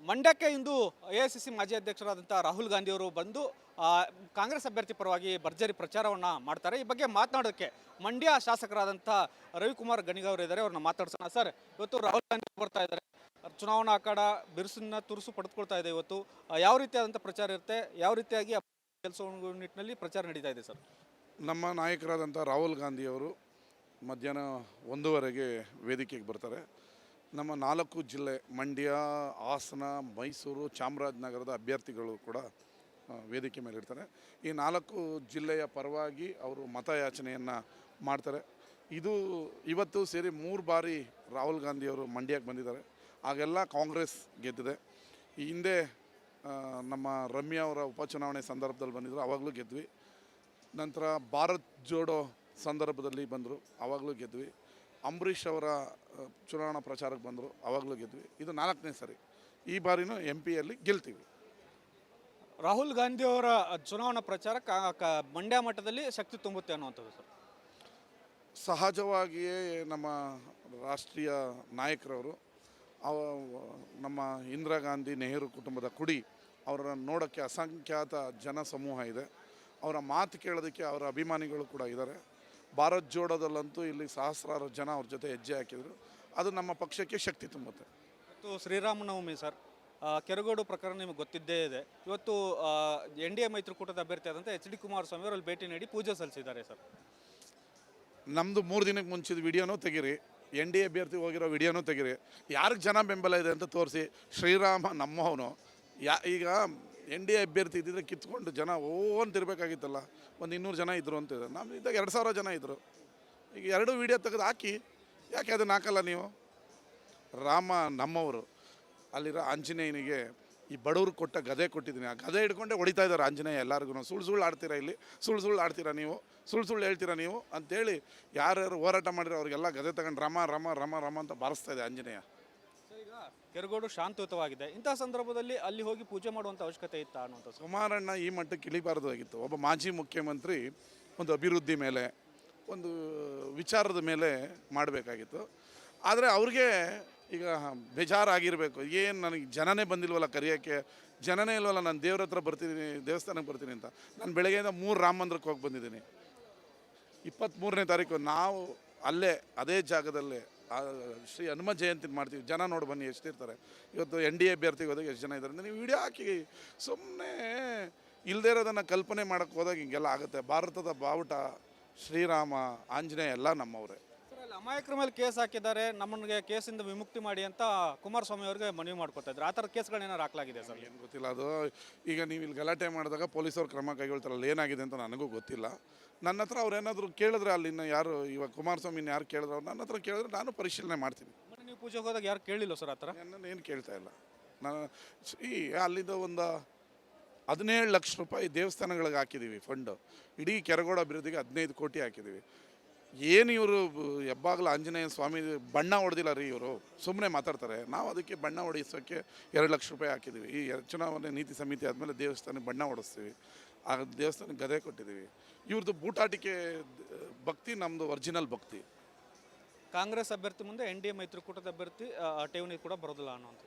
ಮಂಡ್ಯಕ್ಕೆ ಇಂದು ಎಐಸಿಸಿ ಮಾಜಿ ಅಧ್ಯಕ್ಷರಾದಂಥ ರಾಹುಲ್ ಗಾಂಧಿ ಅವರು ಬಂದು ಕಾಂಗ್ರೆಸ್ ಅಭ್ಯರ್ಥಿ ಪರವಾಗಿ ಭರ್ಜರಿ ಪ್ರಚಾರವನ್ನು ಮಾಡ್ತಾರೆ. ಈ ಬಗ್ಗೆ ಮಾತನಾಡೋಕ್ಕೆ ಮಂಡ್ಯ ಶಾಸಕರಾದಂಥ ರವಿಕುಮಾರ್ ಗಣಿಗ ಅವರು ಇದ್ದಾರೆ. ಅವ್ರನ್ನ ಮಾತಾಡ್ಸೋಣ. ಸರ್, ಇವತ್ತು ರಾಹುಲ್ ಗಾಂಧಿ ಬರ್ತಾ ಇದ್ದಾರೆ, ಚುನಾವಣಾ ಅಖಾಡ ಬಿರುಸನ್ನ ತುರುಸು ಪಡೆದುಕೊಳ್ತಾ ಇದೆ. ಇವತ್ತು ಯಾವ ರೀತಿಯಾದಂಥ ಪ್ರಚಾರ ಇರುತ್ತೆ, ಯಾವ ರೀತಿಯಾಗಿ ಕೆಲಸ ನಿಟ್ಟಿನಲ್ಲಿ ಪ್ರಚಾರ ನಡೀತಾ ಇದೆ ಸರ್? ನಮ್ಮ ನಾಯಕರಾದಂಥ ರಾಹುಲ್ ಗಾಂಧಿಯವರು ಮಧ್ಯಾಹ್ನ 1:15ಗೆ ವೇದಿಕೆಗೆ ಬರ್ತಾರೆ. ನಮ್ಮ 4 ಜಿಲ್ಲೆ ಮಂಡ್ಯ, ಹಾಸನ, ಮೈಸೂರು, ಚಾಮರಾಜನಗರದ ಅಭ್ಯರ್ಥಿಗಳು ಕೂಡ ವೇದಿಕೆ ಮೇಲೆ ಇರ್ತಾರೆ. ಈ 4 ಜಿಲ್ಲೆಯ ಪರವಾಗಿ ಅವರು ಮತಯಾಚನೆಯನ್ನು ಮಾಡ್ತಾರೆ. ಇವತ್ತು ಸೇರಿ 3 ಬಾರಿ ರಾಹುಲ್ ಗಾಂಧಿಯವರು ಮಂಡ್ಯಕ್ಕೆ ಬಂದಿದ್ದಾರೆ. ಆಗೆಲ್ಲ ಕಾಂಗ್ರೆಸ್ ಗೆದ್ದಿದೆ. ಈ ಹಿಂದೆ ನಮ್ಮ ರಮ್ಯಾ ಅವರ ಉಪಚುನಾವಣೆ ಸಂದರ್ಭದಲ್ಲಿ ಬಂದಿದ್ದರು, ಆವಾಗಲೂ ಗೆದ್ವಿ. ನಂತರ ಭಾರತ್ ಜೋಡೋ ಸಂದರ್ಭದಲ್ಲಿ ಬಂದರು, ಆವಾಗಲೂ ಗೆದ್ವಿ. ಅಂಬರೀಷ್ ಅವರ ಚುನಾವಣಾ ಪ್ರಚಾರಕ್ಕೆ ಬಂದರು, ಆವಾಗಲೂ ಗೆದ್ವಿ. ಇದು 4ನೇ ಸರಿ. ಈ ಬಾರಿನೂ MP ಯಲ್ಲಿ ಗೆಲ್ತೀವಿ. ರಾಹುಲ್ ಗಾಂಧಿ ಅವರ ಚುನಾವಣಾ ಪ್ರಚಾರ ಮಂಡ್ಯ ಮಟ್ಟದಲ್ಲಿ ಶಕ್ತಿ ತುಂಬುತ್ತೆ ಅನ್ನುವಂಥದ್ದು ಸರ್? ಸಹಜವಾಗಿಯೇ ನಮ್ಮ ರಾಷ್ಟ್ರೀಯ ನಾಯಕರವರು ನಮ್ಮ ಇಂದಿರಾ ಗಾಂಧಿ ನೆಹರು ಕುಟುಂಬದ ಕುಡಿ ಅವರನ್ನು ನೋಡೋಕ್ಕೆ ಅಸಂಖ್ಯಾತ ಜನ ಸಮೂಹ ಇದೆ. ಅವರ ಮಾತು ಕೇಳೋದಕ್ಕೆ ಅವರ ಅಭಿಮಾನಿಗಳು ಕೂಡ ಇದ್ದಾರೆ. ಭಾರತ್ ಜೋಡೋದಲ್ಲಂತೂ ಇಲ್ಲಿ ಸಹಸ್ರಾರು ಜನ ಅವ್ರ ಜೊತೆ ಹೆಜ್ಜೆ ಹಾಕಿದರು. ಅದು ನಮ್ಮ ಪಕ್ಷಕ್ಕೆ ಶಕ್ತಿ ತುಂಬುತ್ತೆ. ಇವತ್ತು ಶ್ರೀರಾಮನವಮಿ ಸರ್, ಕೆರಗೋಡು ಪ್ರಕರಣ ನಿಮಗೆ ಗೊತ್ತಿದ್ದೇ ಇದೆ. ಇವತ್ತು NDA ಮೈತ್ರಿಕೂಟದ ಅಭ್ಯರ್ಥಿ ಆದಂಥ HD ಕುಮಾರಸ್ವಾಮಿ ಅವರು ಅಲ್ಲಿ ಭೇಟಿ ನೀಡಿ ಪೂಜೆ ಸಲ್ಲಿಸಿದ್ದಾರೆ ಸರ್. ನಮ್ಮದು 3 ದಿನಕ್ಕೆ ಮುಂಚಿದ ವಿಡಿಯೋನೂ ತೆಗೀರಿ, NDA ಅಭ್ಯರ್ಥಿ ಹೋಗಿರೋ ವಿಡಿಯೋನೂ ತೆಗೀರಿ, ಯಾರಿಗೆ ಜನ ಬೆಂಬಲ ಇದೆ ಅಂತ ತೋರಿಸಿ. ಶ್ರೀರಾಮ ನಮ್ಮವನು. ಈಗ NDA ಅಭ್ಯರ್ಥಿ ಇದ್ದಿದ್ರೆ ಕಿತ್ಕೊಂಡು ಜನ ಅಂತಿರಬೇಕಾಗಿತ್ತಲ್ಲ. ಒಂದು 200 ಜನ ಇದ್ದರು ಅಂತಿದೆ. ನಮ್ಮ ಇದ್ದಾಗ 2000 ಜನ ಇದ್ದರು. ಈಗ 2 ವಿಡಿಯೋ ತೆಗೆದು ಹಾಕಿ, ಯಾಕೆ ಅದನ್ನು ಹಾಕಲ್ಲ ನೀವು? ರಾಮ ನಮ್ಮವರು. ಅಲ್ಲಿರೋ ಆಂಜನೇಯನಿಗೆ ಈ ಬಡವ್ರು ಕೊಟ್ಟ ಗದೆ ಕೊಟ್ಟಿದ್ದೀನಿ. ಆ ಗದೆ ಹಿಡ್ಕೊಂಡೆ ಹೊಡಿತಾ ಇದ್ದಾರೆ ಆಂಜನೇಯ ಎಲ್ಲರಿಗೂ. ಸುಳ್ಳು ಆಡ್ತೀರಾ ಇಲ್ಲಿ, ಸುಳ್ಳು ಆಡ್ತೀರಾ ನೀವು, ಸುಳ್ಳು ಹೇಳ್ತೀರಾ ನೀವು ಅಂತೇಳಿ ಯಾರ್ಯಾರು ಹೋರಾಟ ಮಾಡಿರೋ ಅವ್ರಿಗೆಲ್ಲ ಗದೆ ತಗೊಂಡು ರಮ ರಮ ರಮ ರಮ ಅಂತ ಬಾರಿಸ್ತಾ ಇದೆ ಆಂಜನೇಯ. ಈಗ ಕೆರಗೋಡು ಶಾಂತಯುತವಾಗಿದೆ. ಇಂತಹ ಸಂದರ್ಭದಲ್ಲಿ ಅಲ್ಲಿ ಹೋಗಿ ಪೂಜೆ ಮಾಡುವಂಥ ಅವಶ್ಯಕತೆ ಇತ್ತಾ ಅನ್ನುವಂಥ? ಕುಮಾರಣ್ಣ ಈ ಮಟ್ಟಕ್ಕೆ ಇಳಿಬಾರ್ದಾಗಿತ್ತು. ಒಬ್ಬ ಮಾಜಿ ಮುಖ್ಯಮಂತ್ರಿ ಒಂದು ಅಭಿವೃದ್ಧಿ ಮೇಲೆ, ಒಂದು ವಿಚಾರದ ಮೇಲೆ ಮಾಡಬೇಕಾಗಿತ್ತು. ಆದರೆ ಅವ್ರಿಗೆ ಈಗ ಬೇಜಾರಾಗಿರಬೇಕು. ಏನು ನನಗೆ ಜನನೇ ಬಂದಿಲ್ವಲ್ಲ ಕರೆಯೋಕ್ಕೆ, ಜನನೇ ಇಲ್ವಲ್ಲ, ನಾನು ದೇವ್ರ ಹತ್ರ ಬರ್ತಿದ್ದೀನಿ, ದೇವಸ್ಥಾನಕ್ಕೆ ಬರ್ತೀನಿ ಅಂತ. ನಾನು ಬೆಳಗ್ಗೆಯಿಂದ 3 ರಾಮ ಮಂದಿರಕ್ಕೆ ಹೋಗಿ ಬಂದಿದ್ದೀನಿ. 23ನೇ ತಾರೀಕು ನಾವು ಅದೇ ಜಾಗದಲ್ಲೇ ಶ್ರೀ ಹನುಮ ಜಯಂತಿ ಮಾಡ್ತೀವಿ. ಜನ ನೋಡಿ ಬನ್ನಿ ಎಷ್ಟಿರ್ತಾರೆ. ಇವತ್ತು NDA ಅಭ್ಯರ್ಥಿಗೆ ಹೋದಾಗ ಎಷ್ಟು ಜನ ಇದ್ದಾರೆ. ನೀವು ವಿಡಿಯೋ ಹಾಕಿ ಸುಮ್ಮನೆ ಇಲ್ಲದೇ ಇರೋದನ್ನು ಕಲ್ಪನೆ ಮಾಡೋಕ್ಕೆ ಹೋದಾಗ ಹಿಂಗೆಲ್ಲ ಆಗುತ್ತೆ. ಭಾರತದ ಬಾವುಟ ಶ್ರೀರಾಮ, ಆಂಜನೇಯ ಎಲ್ಲ ನಮ್ಮವರೇ. ಸರ್, ಅಲ್ಲಿ ಅಮಾಯಕರ ಮೇಲೆ ಕೇಸ್ ಹಾಕಿದ್ದಾರೆ, ನಮ್ಮನಿಗೆ ಕೇಸಿಂದ ವಿಮುಕ್ತಿ ಮಾಡಿ ಅಂತ ಕುಮಾರಸ್ವಾಮಿ ಅವ್ರಿಗೆ ಮನವಿ ಮಾಡ್ಕೊತಾ ಇದ್ರು. ಆ ಥರ ಕೇಸ್ಗಳೇನಾರು ಹಾಕಲಾಗಿದೆ ಸರ್? ಏನು ಗೊತ್ತಿಲ್ಲ ಅದು. ಈಗ ನೀವು ಇಲ್ಲಿ ಗಲಾಟೆ ಮಾಡಿದಾಗ ಪೊಲೀಸರು ಕ್ರಮ ಕೈಗೊಳ್ತಾರಲ್ಲ, ಏನಾಗಿದೆ ಅಂತ ನನಗೂ ಗೊತ್ತಿಲ್ಲ. ನನ್ನ ಹತ್ರ ಅವ್ರು ಏನಾದರೂ ಕೇಳಿದ್ರೆ, ಅಲ್ಲಿನ ಯಾರು ಇವಾಗ ಕುಮಾರಸ್ವಾಮಿನ ಯಾರು ಕೇಳಿದ್ರು ಅವ್ರು ನನ್ನ ಹತ್ರ ಕೇಳಿದ್ರೆ ನಾನು ಪರಿಶೀಲನೆ ಮಾಡ್ತೀನಿ. ನೀವು ಪೂಜೆಗೆ ಹೋದಾಗ ಯಾರು ಕೇಳಿಲ್ಲ ಸರ್ ಆ ಥರ? ನನ್ನನ್ನು ಏನು ಕೇಳ್ತಾ ಇಲ್ಲ. ನಾನು ಅಲ್ಲಿದ್ದ ಒಂದು 17 ಲಕ್ಷ ರೂಪಾಯಿ ದೇವಸ್ಥಾನಗಳಿಗೆ ಹಾಕಿದ್ದೀವಿ ಫಂಡು. ಇಡೀ ಕೆರಗೋಡು ಅಭಿವೃದ್ಧಿಗೆ 15 ಕೋಟಿ ಹಾಕಿದ್ದೀವಿ. ಏನು ಇವರು ಹೆಬ್ಬಾಗಲ ಆಂಜನೇಯ ಸ್ವಾಮಿ ಬಣ್ಣ ಹೊಡೆದಿಲ್ಲ ರೀ, ಇವರು ಸುಮ್ಮನೆ ಮಾತಾಡ್ತಾರೆ. ನಾವು ಅದಕ್ಕೆ ಬಣ್ಣ ಹೊಡಿಸೋಕ್ಕೆ 2 ಲಕ್ಷ ರೂಪಾಯಿ ಹಾಕಿದ್ದೀವಿ. ಈ ಚುನಾವಣೆ ನೀತಿ ಸಮಿತಿ ಆದಮೇಲೆ ದೇವಸ್ಥಾನಕ್ಕೆ ಬಣ್ಣ ಹೊಡಿಸ್ತೀವಿ. ಆ ದೇವಸ್ಥಾನಕ್ಕೆ ಗದೆ ಕೊಟ್ಟಿದ್ದೀವಿ. ಇವ್ರದ್ದು ಬೂಟಾಟಿಕೆ ಭಕ್ತಿ, ನಮ್ಮದು ಒರಿಜಿನಲ್ ಭಕ್ತಿ. ಕಾಂಗ್ರೆಸ್ ಅಭ್ಯರ್ಥಿ ಮುಂದೆ NDA ಮೈತ್ರಿಕೂಟದ ಅಭ್ಯರ್ಥಿ ಠೇವಣಿ ಕೂಡ ಬರೋದಿಲ್ಲ ಅನ್ನೋಂಥ?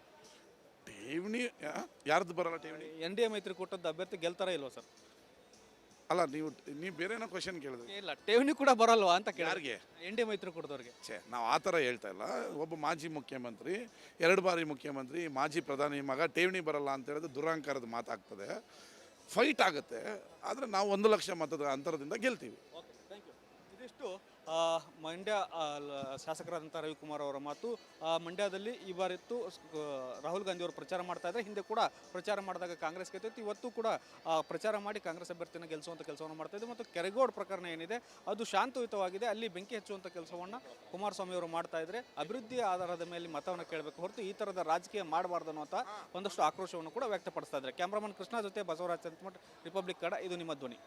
ಠೇವಣಿ ಯಾರ್ದು ಬರೋಲ್ಲ ಠೇವಣಿ? NDA ಮೈತ್ರಿಕೂಟದ ಅಭ್ಯರ್ಥಿ ಗೆಲ್ತಾರ ಇಲ್ವಾ ಸರ್? ಅಲ್ಲ, ನೀವು ಬೇರೆ ಏನೋ ಕ್ವಶನ್ ಕೇಳಿದ್ರಿ. ಇಲ್ಲ, ಠೇವಣಿ ಕೂಡ ಬರಲ್ವಾ ಅಂತ ಯಾರಿಗೆ? NDA ಮೈತ್ರಿಕೂಟದವ್ರಿಗೆ. ನಾವು ಆ ಥರ ಹೇಳ್ತಾ ಇಲ್ಲ. ಒಬ್ಬ ಮಾಜಿ ಮುಖ್ಯಮಂತ್ರಿ, 2 ಬಾರಿ ಮುಖ್ಯಮಂತ್ರಿ, ಮಾಜಿ ಪ್ರಧಾನಿ ಮಗ ಠೇವಣಿ ಬರಲ್ಲ ಅಂತ ಹೇಳಿದ್ರೆ ದುರಹಂಕಾರದ ಮಾತಾಗ್ತದೆ. ಫೈಟ್ ಆಗುತ್ತೆ. ಆದರೆ ನಾವು 1 ಲಕ್ಷ ಮತದ ಅಂತರದಿಂದ ಗೆಲ್ತೀವಿ. Okay, thank you. ಇದಿಷ್ಟು ಮಂಡ್ಯ ಶಾಸಕರಾದಂಥ ರವಿಕುಮಾರ್ ಅವರ ಮಾತು. ಮಂಡ್ಯದಲ್ಲಿ ಈ ಬಾರಿತ್ತು ರಾಹುಲ್ ಗಾಂಧಿ ಅವರು ಪ್ರಚಾರ ಮಾಡ್ತಾ ಇದ್ದಾರೆ. ಹಿಂದೆ ಕೂಡ ಪ್ರಚಾರ ಮಾಡಿದಾಗ ಕಾಂಗ್ರೆಸ್ ಗೆದ್ದಿತ್ತು. ಇವತ್ತು ಕೂಡ ಪ್ರಚಾರ ಮಾಡಿ ಕಾಂಗ್ರೆಸ್ ಅಭ್ಯರ್ಥಿನ ಗೆಲ್ಲಿಸುವಂಥ ಕೆಲಸವನ್ನು ಮಾಡ್ತಾ ಇದ್ದಾರೆ. ಮತ್ತು ಕೆರಗೋಡು ಪ್ರಕರಣ ಏನಿದೆ ಅದು ಶಾಂತಯುತವಾಗಿದೆ. ಅಲ್ಲಿ ಬೆಂಕಿ ಹಚ್ಚುವಂಥ ಕೆಲಸವನ್ನು ಕುಮಾರಸ್ವಾಮಿ ಅವರು ಮಾಡ್ತಾ ಇದ್ದಾರೆ. ಅಭಿವೃದ್ಧಿ ಆಧಾರದ ಮೇಲೆ ಮತವನ್ನು ಕೇಳಬೇಕು ಹೊರತು ಈ ಥರದ ರಾಜಕೀಯ ಮಾಡಬಾರ್ದು ಅನ್ನುವಂಥ ಒಂದಷ್ಟು ಆಕ್ರೋಶವನ್ನು ಕೂಡ ವ್ಯಕ್ತಪಡಿಸ್ತಾ ಇದ್ದಾರೆ. ಕ್ಯಾಮ್ರಾಮನ್ ಕೃಷ್ಣ ಜೊತೆ ಬಸವರಾಜ್ ಸಂತಮಠ, ರಿಪಬ್ಲಿಕ್ ಕನ್ನಡ. ಇದು ನಿಮ್ಮ ಧ್ವನಿ.